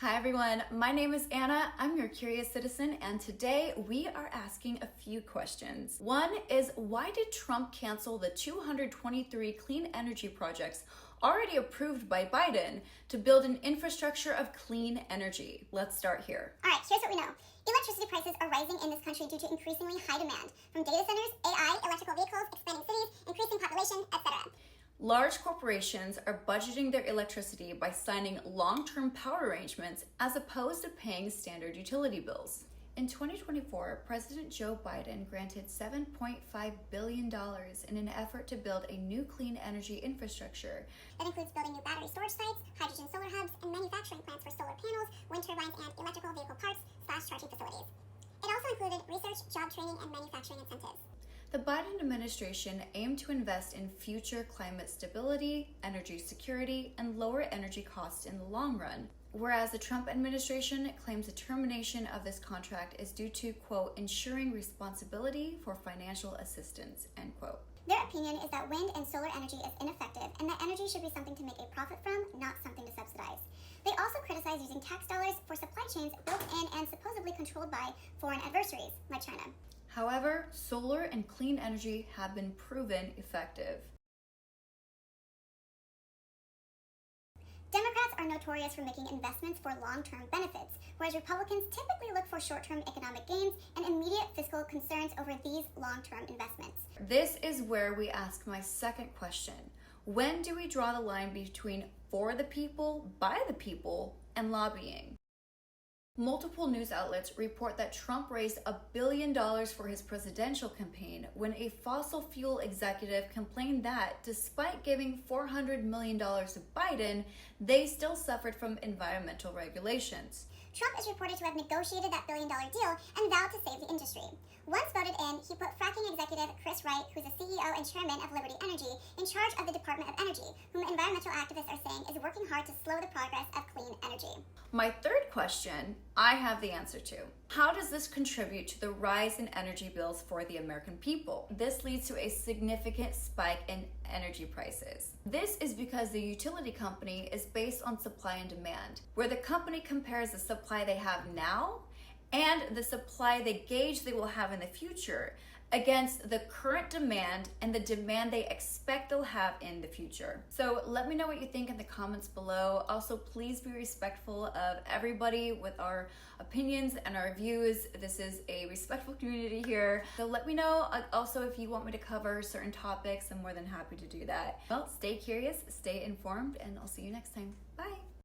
Hi everyone, my name is Anna. I'm your curious citizen, and today we are asking a few questions. One is, why did Trump cancel the 223 clean energy projects already approved by Biden to build an infrastructure of clean energy? Let's start here. All right, here's what we know. Electricity prices are rising in this country due to increasingly high demand from data centers, AI, electrical vehicles, expanding cities, increasing population, etc. Large corporations are budgeting their electricity by signing long-term power arrangements as opposed to paying standard utility bills. In 2024, President Joe Biden granted $7.5 billion in an effort to build a new clean energy infrastructure. That includes building new battery storage sites, hydrogen solar hubs, and manufacturing plants for solar panels, wind turbines, and electrical vehicle parts/charging facilities. It also included research, job training, and manufacturing incentives. The Biden administration aimed to invest in future climate stability, energy security, and lower energy costs in the long run, whereas the Trump administration claims the termination of this contract is due to, quote, ensuring responsibility for financial assistance, end quote. Their opinion is that wind and solar energy is ineffective and that energy should be something to make a profit from, not something to subsidize. They also criticize using tax dollars for supply chains built in and supposedly controlled by foreign adversaries like China. However, solar and clean energy have been proven effective. Democrats are notorious for making investments for long-term benefits, whereas Republicans typically look for short-term economic gains and immediate fiscal concerns over these long-term investments. This is where we ask my second question. When do we draw the line between for the people, by the people, and lobbying? Multiple news outlets report that Trump raised $1 billion for his presidential campaign when a fossil fuel executive complained that, despite giving $400 million to Biden, they still suffered from environmental regulations. Trump is reported to have negotiated that billion-dollar deal and vowed to save the industry. Once voted in, he put fracking executive Chris Wright, who's the CEO and chairman of Liberty Energy, in charge of the Department of Energy, whom environmental activists are saying is working hard to slow the progress of clean energy. My third question, I have the answer to. How does this contribute to the rise in energy bills for the American people? This leads to a significant spike in energy prices. This is because the utility company is based on supply and demand, where the company compares the supply they have now and the supply they gauge they will have in the future against the current demand and the demand they expect they'll have in the future. So let me know what you think in the comments below. Also, please be respectful of everybody with our opinions and our views. This is a respectful community here. So let me know also if you want me to cover certain topics. I'm more than happy to do that. Well, stay curious, stay informed, and I'll see you next time. Bye.